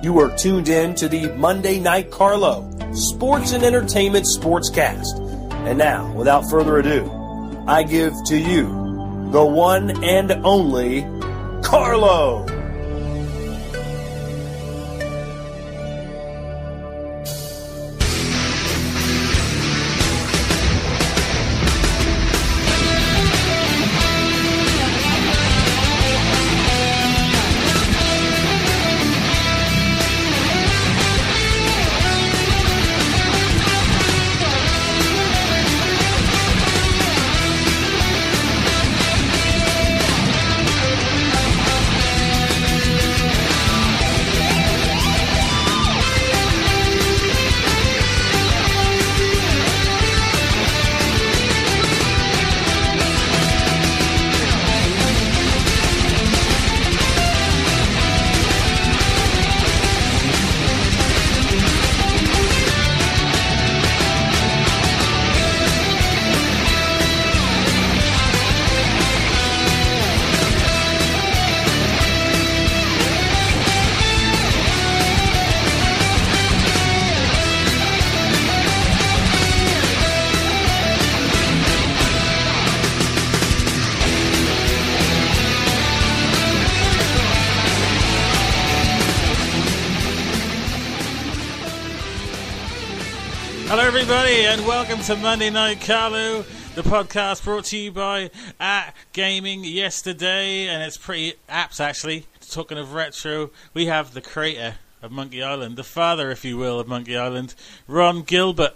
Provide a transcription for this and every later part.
You are tuned in to the Monday Night Carlo Sports and Entertainment Sportscast. And now, without further ado, I give to you the one and only Carlo. Hello everybody and welcome to Monday Night Carlo, the podcast brought to you by At Gaming Yesterday, and it's pretty apt actually. Talking of retro, we have the creator of Monkey Island, the father if you will of Monkey Island, Ron Gilbert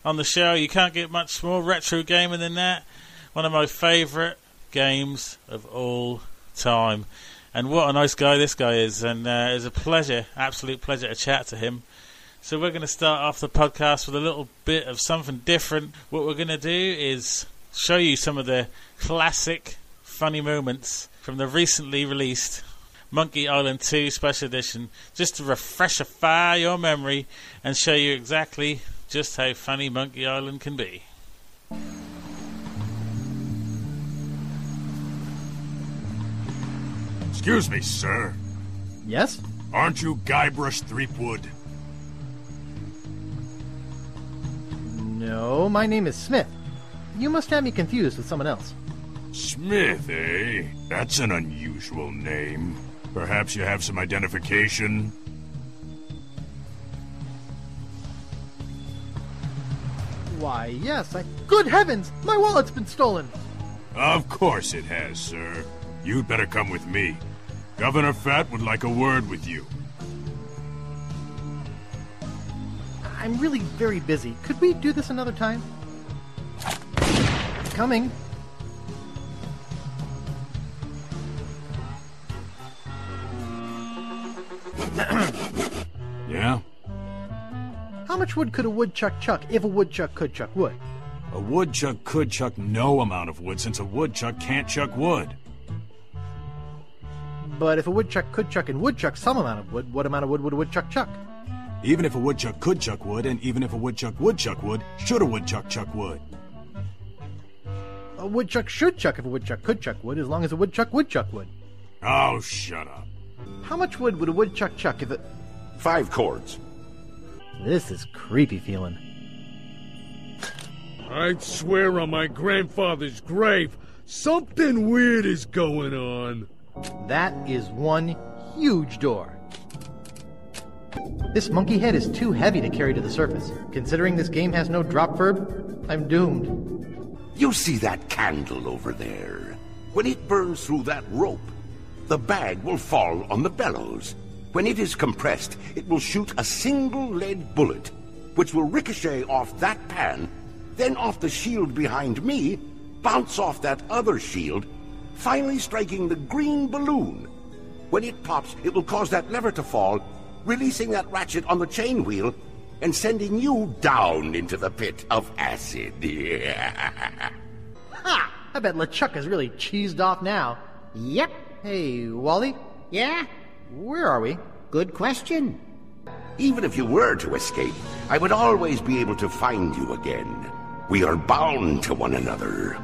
on the show. You can't get much more retro gaming than that. One of my favourite games of all time. And what a nice guy this guy is, and it was a pleasure, absolute pleasure to chat to him. So we're going to start off the podcast with a little bit of something different. What we're going to do is show you some of the classic funny moments from the recently released Monkey Island 2 Special Edition, just to refreshify your memory and show you exactly just how funny Monkey Island can be. Excuse me, sir. Yes? Aren't you Guybrush Threepwood? No, my name is Smith. You must have me confused with someone else. Smith, eh? That's an unusual name. Perhaps you have some identification? Why, yes, Good heavens! My wallet's been stolen! Of course it has, sir. You'd better come with me. Governor Fat would like a word with you. I'm really very busy. Could we do this another time? Coming. Yeah? How much wood could a woodchuck chuck if a woodchuck could chuck wood? A woodchuck could chuck no amount of wood since a woodchuck can't chuck wood. But if a woodchuck could chuck and would chuck some amount of wood, what amount of wood would a woodchuck chuck? Even if a woodchuck could chuck wood, and even if a woodchuck would chuck wood, should a woodchuck chuck wood? A woodchuck should chuck if a woodchuck could chuck wood, as long as a woodchuck would chuck wood. Oh, shut up. How much wood would a woodchuck chuck if it... 5 cords. This is creepy feeling. I'd swear on my grandfather's grave, something weird is going on. That is one huge door. This monkey head is too heavy to carry to the surface. Considering this game has no drop verb, I'm doomed. You see that candle over there? When it burns through that rope, the bag will fall on the bellows. When it is compressed, it will shoot a single lead bullet, which will ricochet off that pan, then off the shield behind me, bounce off that other shield, finally striking the green balloon. When it pops, it will cause that lever to fall, releasing that ratchet on the chain wheel, and sending you down into the pit of acid. Ha! I bet LeChuck is really cheesed off now. Yep. Hey, Wally? Yeah? Where are we? Good question. Even if you were to escape, I would always be able to find you again. We are bound to one another.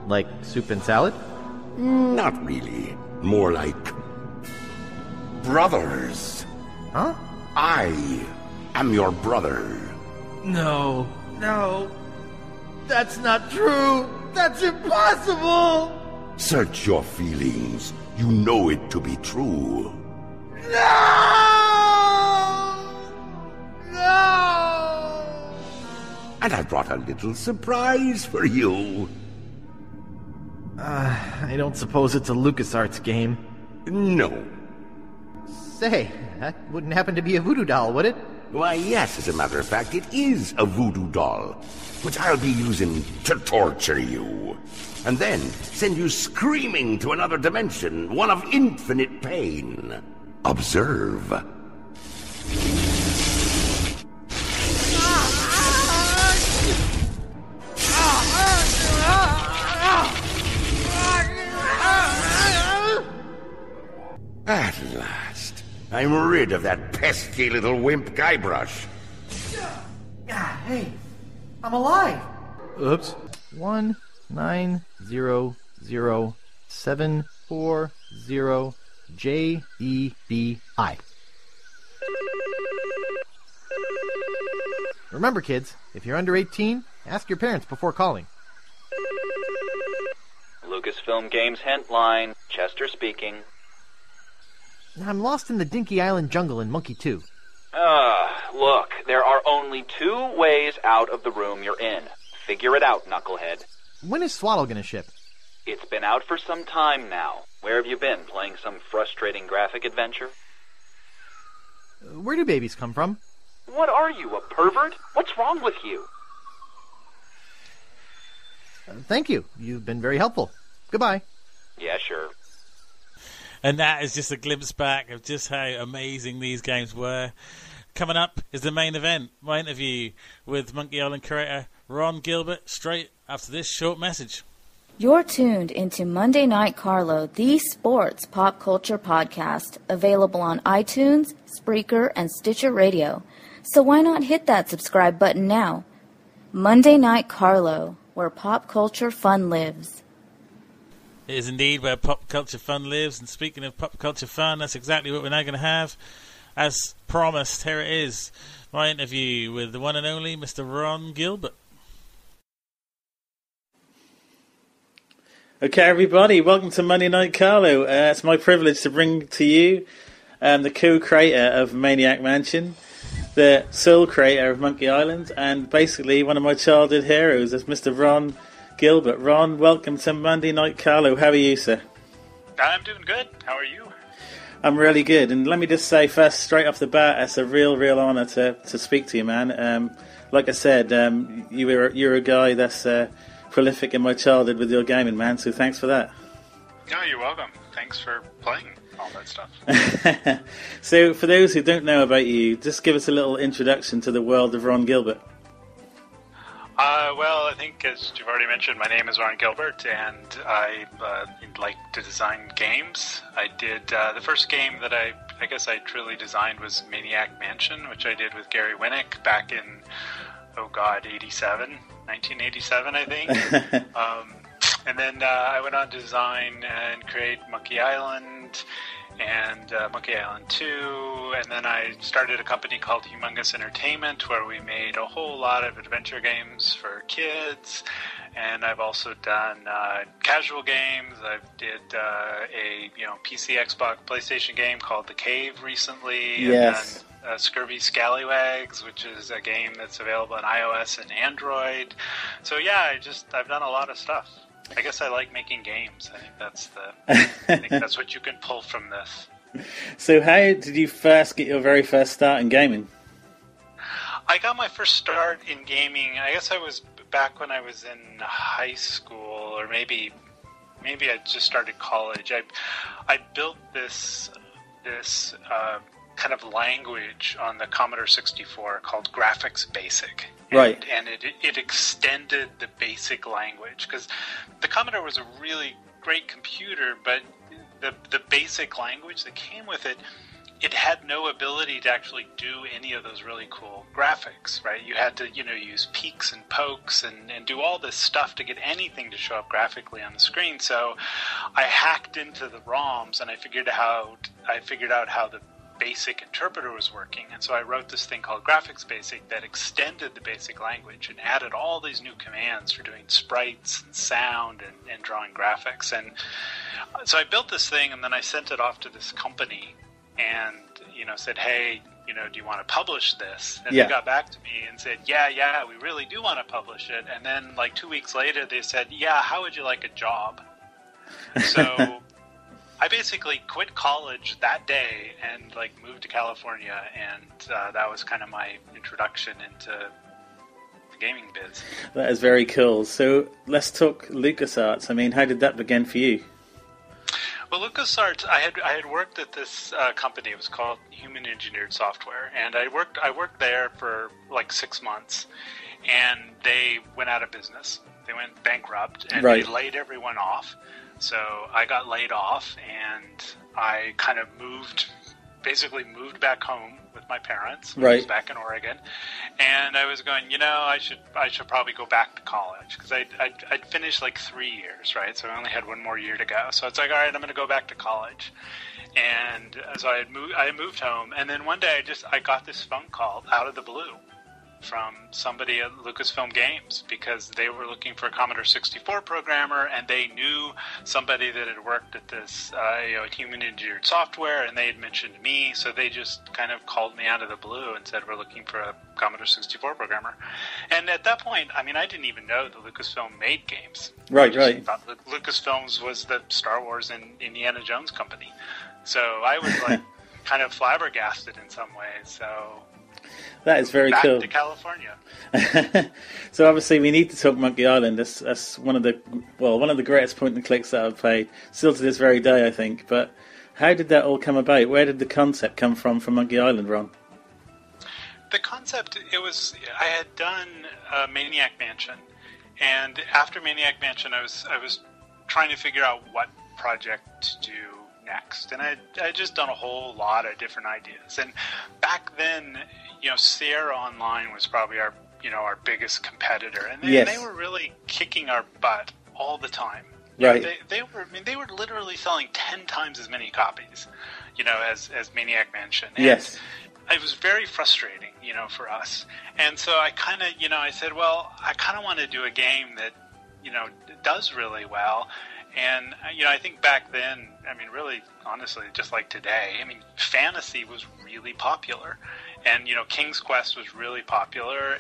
Like soup and salad? Not really. More like brothers. Huh? I am your brother. No. That's not true. That's impossible. Search your feelings. You know it to be true. No! And I brought a little surprise for you. I don't suppose it's a LucasArts game. No. Say, that wouldn't happen to be a voodoo doll, would it? Why, yes, as a matter of fact, it is a voodoo doll, which I'll be using to torture you. And then send you screaming to another dimension, one of infinite pain. Observe. At last, I'm rid of that pesky little wimp Guybrush. Hey, I'm alive. Oops. 1900740 JEBI. Remember, kids, if you're under 18, ask your parents before calling. Lucasfilm Games hint line. Chester speaking. I'm lost in the Dinky Island jungle in Monkey 2. Look, there are only 2 ways out of the room you're in. Figure it out, knucklehead. When is Swaddle gonna ship? It's been out for some time now. Where have you been, playing some frustrating graphic adventure? Where do babies come from? What are you, a pervert? What's wrong with you? Thank you. You've been very helpful. Goodbye. Yeah, sure. And that is just a glimpse back of just how amazing these games were. Coming up is the main event, my interview with Monkey Island creator Ron Gilbert, straight after this short message. You're tuned into Monday Night Carlo, the sports pop culture podcast, available on iTunes, Spreaker, and Stitcher Radio. So why not hit that subscribe button now? Monday Night Carlo, where pop culture fun lives. It is indeed where pop culture fun lives, and speaking of pop culture fun, that's exactly what we're now going to have. As promised, here it is, my interview with the one and only Mr. Ron Gilbert. Okay, everybody, welcome to Monday Night Carlo. It's my privilege to bring to you the co-creator of Maniac Mansion, the sole creator of Monkey Island, and basically one of my childhood heroes is Mr. Ron Gilbert. Ron, welcome to Monday Night Carlo. How are you, sir? I'm doing good. How are you? I'm really good. And let me just say first, straight off the bat, it's a real honour to speak to you, man. Like I said, you're a guy that's prolific in my childhood with your gaming, man, so thanks for that. No, you're welcome. Thanks for playing all that stuff. So, for those who don't know about you, just give us a little introduction to the world of Ron Gilbert. Well, I think, as you've already mentioned, my name is Ron Gilbert, and I like to design games. I did the first game that I guess I truly designed was Maniac Mansion, which I did with Gary Winnick back in, 1987, I think. And then I went on to design and create Monkey Island and Monkey Island 2, and then I started a company called Humongous Entertainment where we made a whole lot of adventure games for kids, and I've also done casual games. I did a PC, Xbox, PlayStation game called The Cave recently. Yes. I've done Scurvy Scallywags, which is a game that's available on iOS and Android. So yeah, I've done a lot of stuff. I guess I like making games. I think that's what you can pull from this. So how did you first get your very first start in gaming? I got my first start in gaming, I guess I was back when I was in high school, or maybe I just started college. I built this kind of language on the Commodore 64 called Graphics Basic. Right. And it extended the basic language, because the Commodore was a really great computer, but the basic language that came with it it had no ability to actually do any of those really cool graphics, right? You had to, use peeks and pokes and do all this stuff to get anything to show up graphically on the screen. So I hacked into the ROMs and I figured out how the BASIC interpreter was working. And so I wrote this thing called Graphics Basic that extended the BASIC language and added all these new commands for doing sprites and sound and drawing graphics. And so I built this thing, and then I sent it off to this company and, said, hey, do you want to publish this? And they got back to me and said, yeah, we really do want to publish it. And then 2 weeks later, they said, yeah, how would you like a job? So I basically quit college that day and moved to California, and that was kind of my introduction into the gaming biz. That is very cool. So let's talk LucasArts. I mean, how did that begin for you? Well, LucasArts, I had worked at this company. It was called Human Engineered Software, and I worked there for 6 months, and they went out of business. They went bankrupt, and they laid everyone off. So I got laid off, and I kind of moved back home with my parents, who was back in Oregon, and I was going, I should probably go back to college, because I'd finished 3 years, right? So I only had 1 more year to go. So it's all right, I'm going to go back to college. And so I moved home, and then one day I got this phone call out of the blue from somebody at Lucasfilm Games, because they were looking for a Commodore 64 programmer, and they knew somebody that had worked at this Human Engineered Software, and they had mentioned me, so they just kind of called me out of the blue and said, we're looking for a Commodore 64 programmer. And at that point, I didn't even know that Lucasfilm made games. I thought Lucasfilms was the Star Wars and Indiana Jones company. So I was kind of flabbergasted in some ways, so that is very cool. Back to California. So obviously we need to talk Monkey Island. That's one of the greatest point and clicks that I've played, still to this very day, I think. But how did that all come about? Where did the concept come from for Monkey Island, Ron? The concept, I had done Maniac Mansion, and after Maniac Mansion, I was trying to figure out what project to do next, and I just done a whole lot of different ideas. And back then, Sierra Online was probably our biggest competitor, and they were really kicking our butt all the time. They were literally selling 10 times as many copies, as Maniac Mansion. And it was very frustrating, for us. And so I kind of, I said, well, I kind of want to do a game that, does really well. And, I think back then, really, honestly, just like today, fantasy was really popular. And, King's Quest was really popular,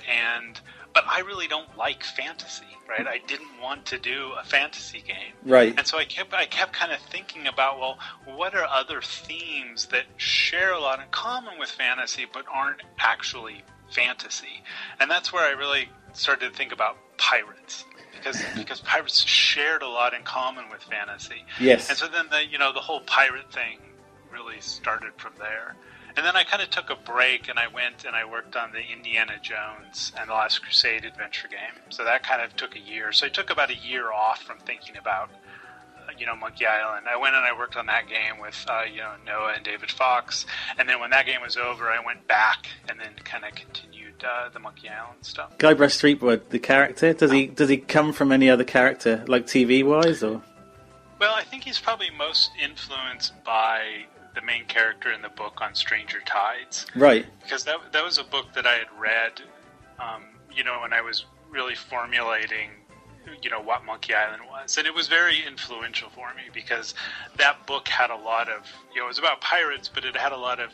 but I really don't like fantasy, right? I didn't want to do a fantasy game. Right. And so I kept kind of thinking about, well, what are other themes that share a lot in common with fantasy but aren't actually fantasy? And that's where I really started to think about pirates. Because pirates shared a lot in common with fantasy. Yes. And so then the whole pirate thing really started from there. And then I kind of took a break, and I went and I worked on the Indiana Jones and the Last Crusade adventure game. So that kind of took a year. So I took about a year off from thinking about, Monkey Island. I went and I worked on that game with, Noah and David Fox. And then when that game was over, I went back and then kind of continued the Monkey Island stuff. Guybrush Threepwood, the character, does he come from any other character, like TV-wise, or? Well, I think he's probably most influenced by the main character in the book on Stranger Tides. Right. Because that was a book that I had read, when I was really formulating, what Monkey Island was. And it was very influential for me because that book had a lot of, it was about pirates, but it had a lot of,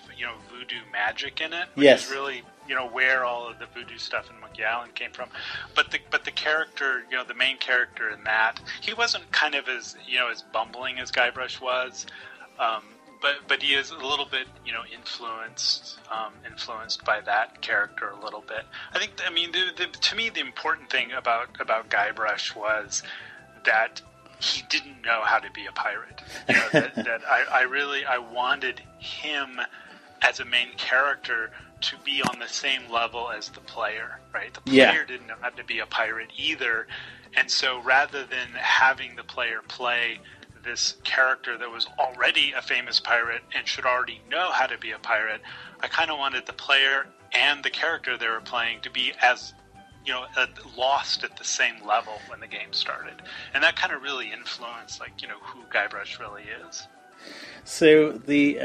voodoo magic in it. Which is really, where all of the voodoo stuff in Monkey Island came from. But the character, the main character in that, he wasn't kind of as, as bumbling as Guybrush was. But he is a little bit, influenced by that character a little bit. I think, to me, the important thing about Guybrush was that he didn't know how to be a pirate. I wanted him as a main character to be on the same level as the player, right? The player didn't know how to be a pirate either, and so rather than having the player play this character that was already a famous pirate and should already know how to be a pirate. I kind of wanted the player and the character they were playing to be as, lost at the same level when the game started. And that kind of really influenced, who Guybrush really is. So the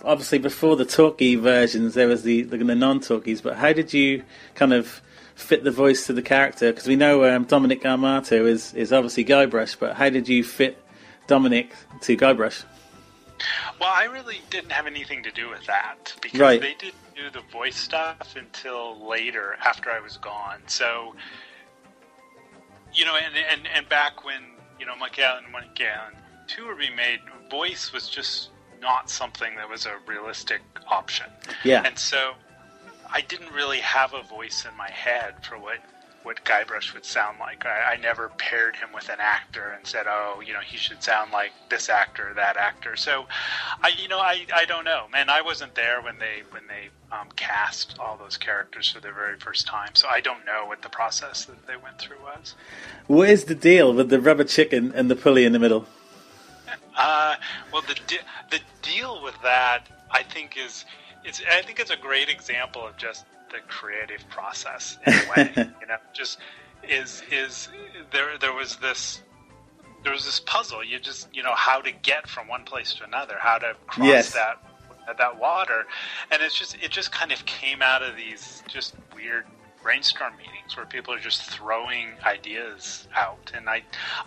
obviously before the talkie versions, there was the non-talkies, but how did you kind of fit the voice to the character? Because we know Dominic Armato is obviously Guybrush, but how did you fit Dominic to Guybrush? Well, I really didn't have anything to do with that, because they didn't do the voice stuff until later, after I was gone. So, and back when, Monkey Island 1 and 2 were being made, voice was just not something that was a realistic option. Yeah. And so I didn't really have a voice in my head for what Guybrush would sound like. I never paired him with an actor and said, he should sound like this actor or that actor. So, I don't know. Man, I wasn't there when they cast all those characters for the very first time, so I don't know what the process that they went through was. What is the deal with the rubber chicken and the pulley in the middle? Well, the deal with that, I think it's a great example of just the creative process in a way. There was this puzzle. You just how to get from one place to another, how to cross that water, and it just kind of came out of these just weird brainstorm meetings where people are just throwing ideas out. And I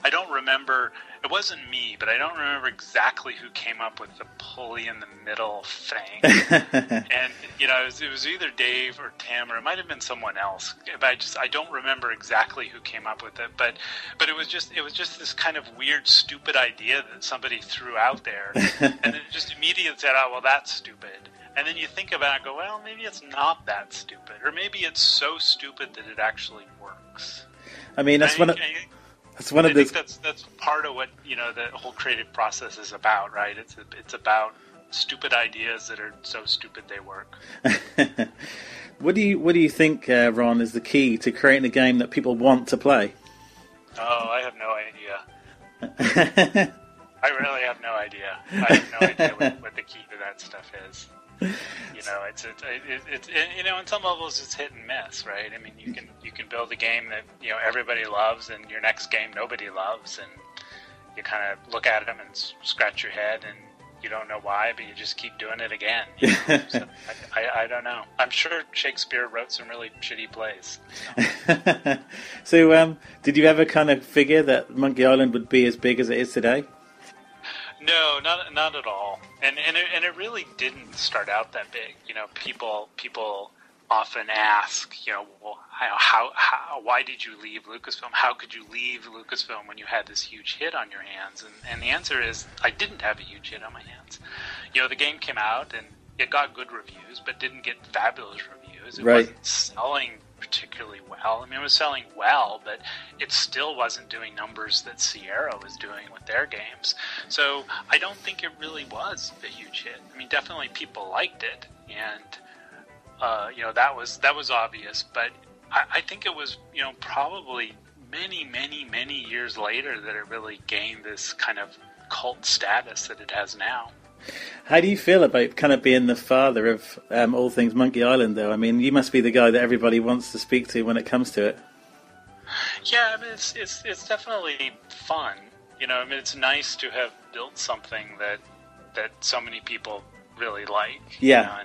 don't remember, it wasn't me, but I don't remember exactly who came up with the pulley in the middle thing. And, it was either Dave or Tim, or it might have been someone else. But I don't remember exactly who came up with it. But it was just this kind of weird, stupid idea that somebody threw out there. And then it just immediately said, oh, well, that's stupid. And then you think about it and go, well, maybe it's not that stupid. Or maybe it's so stupid that it actually works. I mean, that's one of the... That's part of what, the whole creative process is about, right? It's about stupid ideas that are so stupid they work. What do you think, Ron, is the key to creating a game that people want to play? Oh, I have no idea. I really have no idea. I have no idea what the key to that stuff is. It's on some levels it's hit and miss, right? I mean, you can build a game that everybody loves, and your next game nobody loves, and you kind of look at them and scratch your head, and you don't know why, but you just keep doing it again. So I don't know. I'm sure Shakespeare wrote some really shitty plays. So, did you ever kind of figure that Monkey Island would be as big as it is today? No, not at all. And it really didn't start out that big. People often ask, well, why did you leave Lucasfilm? How could you leave Lucasfilm when you had this huge hit on your hands? And the answer is, I didn't have a huge hit on my hands. The game came out and it got good reviews, but didn't get fabulous reviews. It wasn't selling particularly well. I mean, it was selling well, but it still wasn't doing numbers that Sierra was doing with their games. So I don't think it really was a huge hit. I mean, definitely people liked it, and that was obvious. But I think it was probably many years later that it really gained this kind of cult status that it has now. How do you feel about kind of being the father of all things Monkey Island, though? I mean, you must be the guy that everybody wants to speak to when it comes to it. Yeah, I mean, it's definitely fun. I mean, it's nice to have built something that so many people really like. Yeah.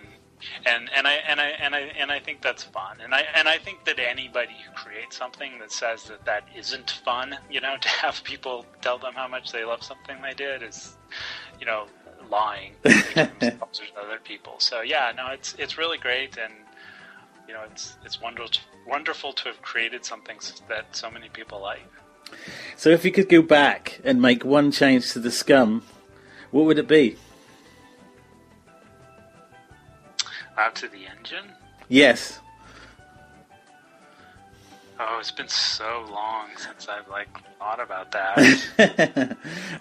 And I think that's fun. And I think that anybody who creates something that says that isn't fun, to have people tell them how much they love something they did is, lying to themselves or other people. So yeah, no, it's really great, and it's wonderful to have created something that so many people like. So if you could go back and make one change to the Scum, what would it be? Out to the engine? Yes. Oh, it's been so long since I've thought about that.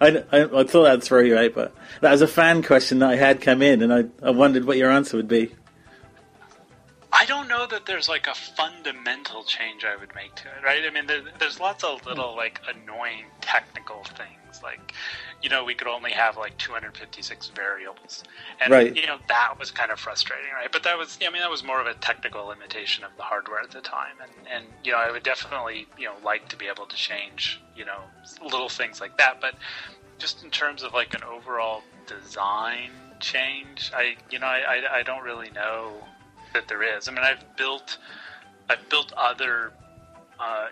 I thought I'd throw you out, but that was a fan question that I had come in, and I wondered what your answer would be. I don't know that there's like a fundamental change I would make to it, right? I mean, there's lots of little like annoying technical things, like, you know, we could only have like 256 variables, and right. You know, that was kind of frustrating, right? But that was, I mean, that was more of a technical limitation of the hardware at the time, and you know, I would definitely, you know, like to be able to change, you know, little things like that, but just in terms of like an overall design change, I don't really know that there is. I mean, I've built other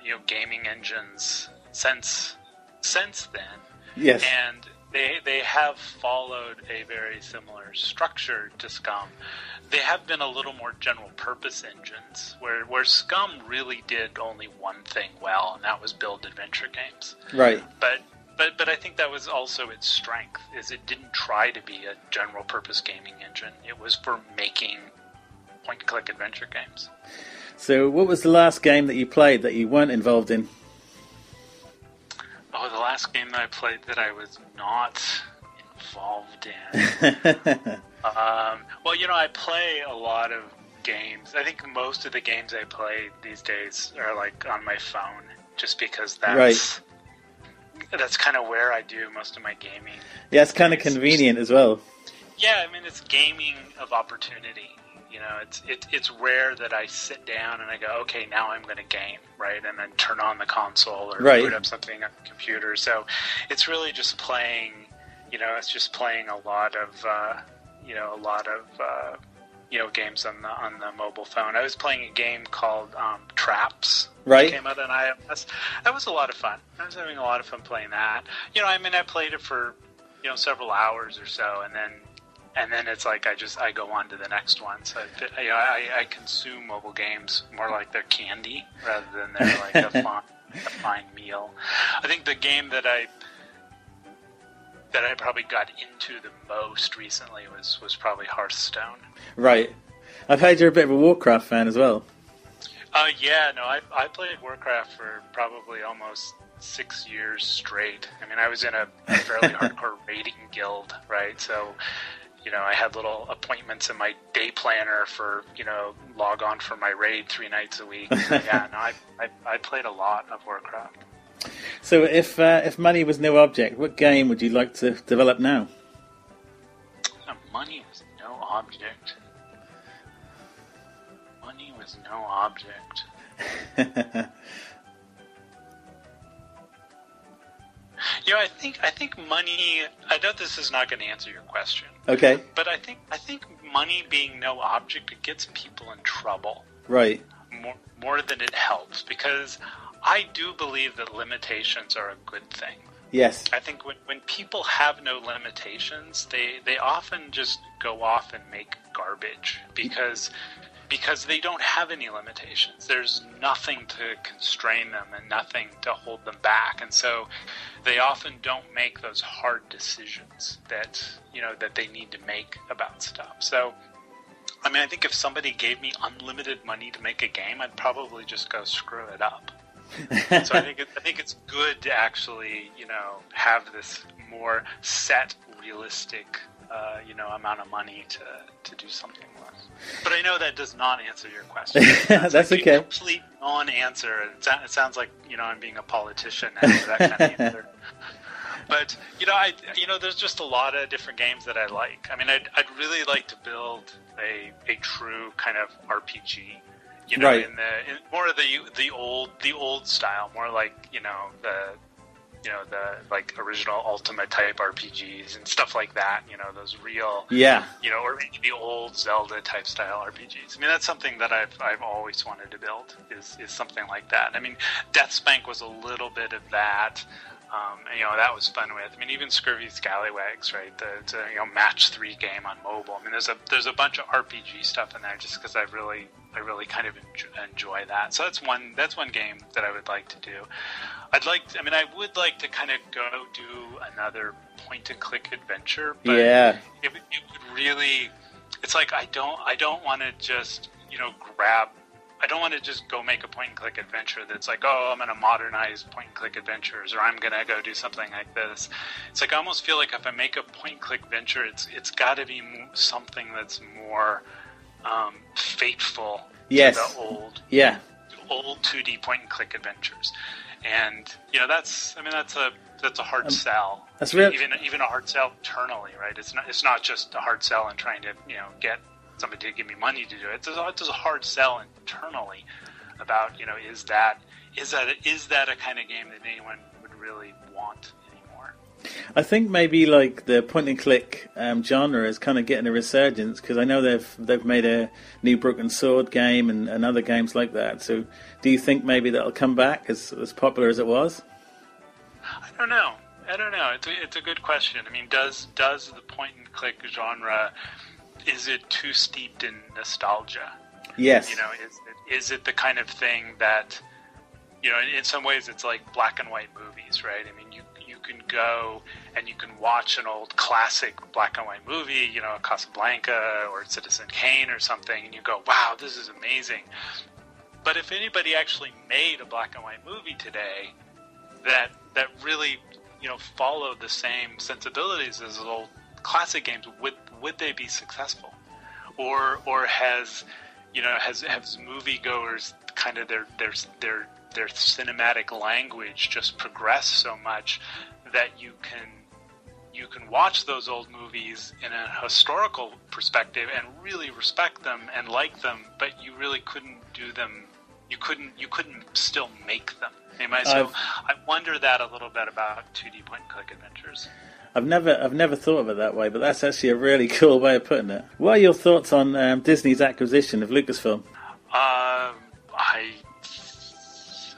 you know, gaming engines since then. Yes. And they have followed a very similar structure to Scum. They have been a little more general purpose engines, where Scum really did only one thing well, and that was build adventure games. Right. But I think that was also its strength, is it didn't try to be a general purpose gaming engine. It was for making point-and-click adventure games. So what was the last game that you played that you weren't involved in? Oh, the last game that I played that I was not involved in. Well, you know, I play a lot of games. I think most of the games I play these days are like on my phone, just because that's kind of where I do most of my gaming. Yeah, it's kind of convenient as well. Yeah, I mean, it's gaming of opportunity. You know, it's rare that I sit down and I go, okay, now I'm going to game, right? And then turn on the console or boot up something on the computer. So it's really just playing, you know, it's just playing a lot of games on the mobile phone. I was playing a game called Traps. Right. It came out on iOS. That was a lot of fun. I was having a lot of fun playing that. You know, I mean, I played it for, you know, several hours or so, and then it's like I go on to the next one. So I consume mobile games more like they're candy rather than they're like a fine meal. I think the game that I probably got into the most recently was probably Hearthstone. Right. I've heard you're a bit of a Warcraft fan as well. Yeah, no, I played Warcraft for probably almost 6 years straight. I mean, I was in a fairly hardcore raiding guild, right? So, you know, I had little appointments in my day planner for, you know, log on for my raid 3 nights a week. So, yeah, no, I played a lot of Warcraft. So if money was no object, what game would you like to develop now? Money was no object. Money was no object. You know, I think money. I know this is not going to answer your question. Okay. But I think money being no object, it gets people in trouble. Right. More than it helps, because I do believe that limitations are a good thing. Yes. I think when people have no limitations, they often just go off and make garbage because they don't have any limitations. There's nothing to constrain them and nothing to hold them back. And so they often don't make those hard decisions that, you know, that they need to make about stuff. So, I mean, I think if somebody gave me unlimited money to make a game, I'd probably just go screw it up. So I think it's good to actually, you know, have this more set, realistic, you know, amount of money to do something with. But I know that does not answer your question. That's like okay. A complete non-answer. It sounds like, you know, I'm being a politician now for that kind of answer. But you know, there's just a lot of different games that I like. I mean, I'd really like to build a true kind of RPG. You know, right. in more of the old style, more like, you know, the like original Ultima type RPGs and stuff like that. You know, those real, yeah, you know, or maybe the old Zelda type style RPGs. I mean, that's something that I've always wanted to build is something like that. I mean, Deathspank was a little bit of that. And, you know, that was fun with. I mean, even Scurvy Scallywags, right? It's a, you know, match 3 game on mobile. I mean, there's a bunch of RPG stuff in there just because I really kind of enjoy that. So that's one game that I would like to do. I would like to kind of go do another point-and-click adventure, but yeah, it would really. It's like I don't want to just, you know, I don't want to just go make a point-and-click adventure that's like, oh, I'm going to modernize point-and-click adventures, or I'm going to go do something like this. It's like I almost feel like if I make a point-and-click venture, it's got to be something that's more faithful Yes. to the old 2D point and click adventures, and that's a hard sell. That's real. Even a hard sell internally, right? It's not just a hard sell and trying to get somebody to give me money to do it. It's a hard sell internally about is that a kind of game that anyone would really want anymore? I think maybe like the point and click genre is kind of getting a resurgence, because I know they've made a new Broken Sword game and other games like that. So do you think maybe that'll come back as popular as it was? I don't know. It's a good question. I mean, does the point and click genre, is it too steeped in nostalgia? Yes. Is it the kind of thing that in some ways it's like black and white movies, right? I mean, you can go and you can watch an old classic black and white movie, Casablanca or Citizen Kane or something, and you go, wow, this is amazing. But if anybody actually made a black and white movie today that really followed the same sensibilities as old classic games, would they be successful? Or has moviegoers kind of their cinematic language just progressed so much that you can watch those old movies in a historical perspective and really respect them and like them, but you really couldn't do them. You couldn't still make them. So I wonder that a little bit about 2D point and click adventures. I've never thought of it that way, but that's actually a really cool way of putting it. What are your thoughts on Disney's acquisition of Lucasfilm?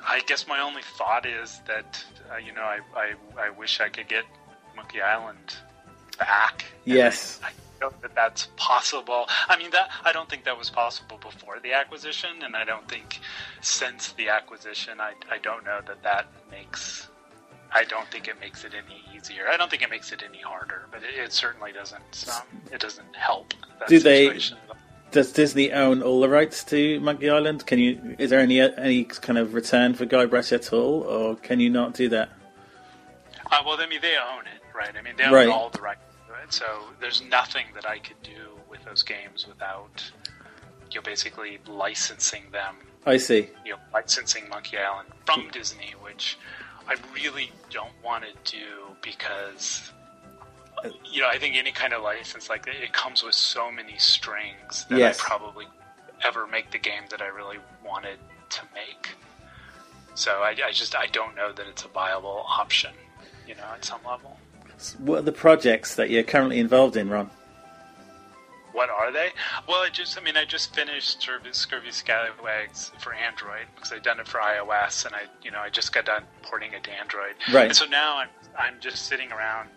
I guess my only thought is that I wish I could get Monkey Island back. Yes. I know that that's possible. I mean, I don't think that was possible before the acquisition, and I don't think since the acquisition, I don't know that makes. I don't think it makes it any easier. I don't think it makes it any harder, but it certainly doesn't. It doesn't help that situation. Does Disney own all the rights to Monkey Island? Is there any kind of return for Guybrush at all, or can you not do that? Well, I mean, they own it, right? I mean, they own all the rights to it, so there's nothing that I could do with those games without basically licensing them. I see. Licensing Monkey Island from Disney, which I really don't want to do because I think any kind of license like that, it comes with so many strings that I probably ever make the game that I really wanted to make. So I don't know that it's a viable option, at some level. What are the projects that you're currently involved in, Ron? What are they? Well, I just finished Scurvy Scallywags for Android because I'd done it for iOS, and I just got done porting it to Android. Right. And so now I'm just sitting around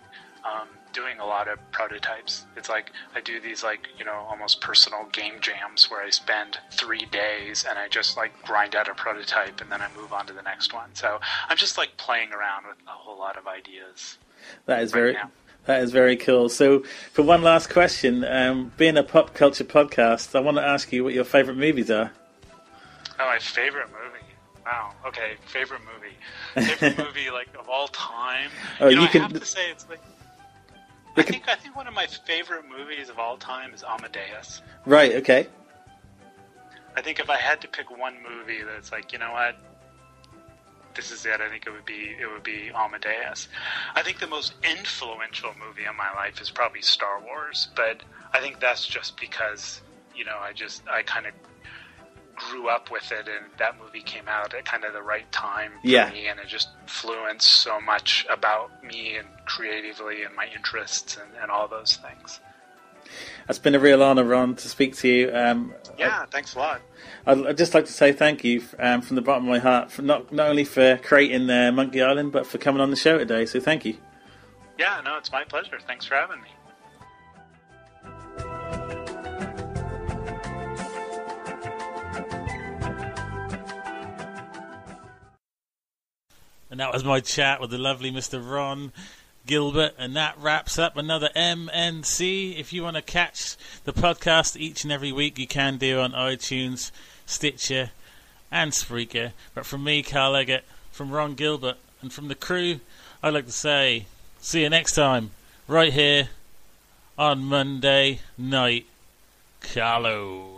doing a lot of prototypes. It's like I do these almost personal game jams where I spend 3 days and I just grind out a prototype and then I move on to the next one. So I'm just playing around with a whole lot of ideas. That is very cool. So for one last question, being a pop culture podcast, I want to ask you what your favorite movies are. Oh, my favorite movie. Wow. Okay, favorite movie. Favorite movie of all time. Oh, I have to say it's I think one of my favorite movies of all time is Amadeus. Right, okay. I think if I had to pick one movie that's what? This is it. I think it would be Amadeus. I think the most influential movie in my life is probably Star Wars, but I think that's just because, I kind of grew up with it, and that movie came out at kind of the right time for me, and it just influenced so much about me and creatively and my interests and all those things. It's been a real honor, Ron, to speak to you. Thanks a lot. I'd just like to say thank you from the bottom of my heart, for not only for creating Monkey Island, but for coming on the show today. So thank you. Yeah, no, it's my pleasure. Thanks for having me. And that was my chat with the lovely Mr. Ron Gilbert, and that wraps up another MNC. If you want to catch the podcast each and every week, you can do on iTunes, Stitcher, and Spreaker. But from me, Carl Eggert, from Ron Gilbert, and from the crew, I'd like to say, see you next time, right here on Monday Night Carlo.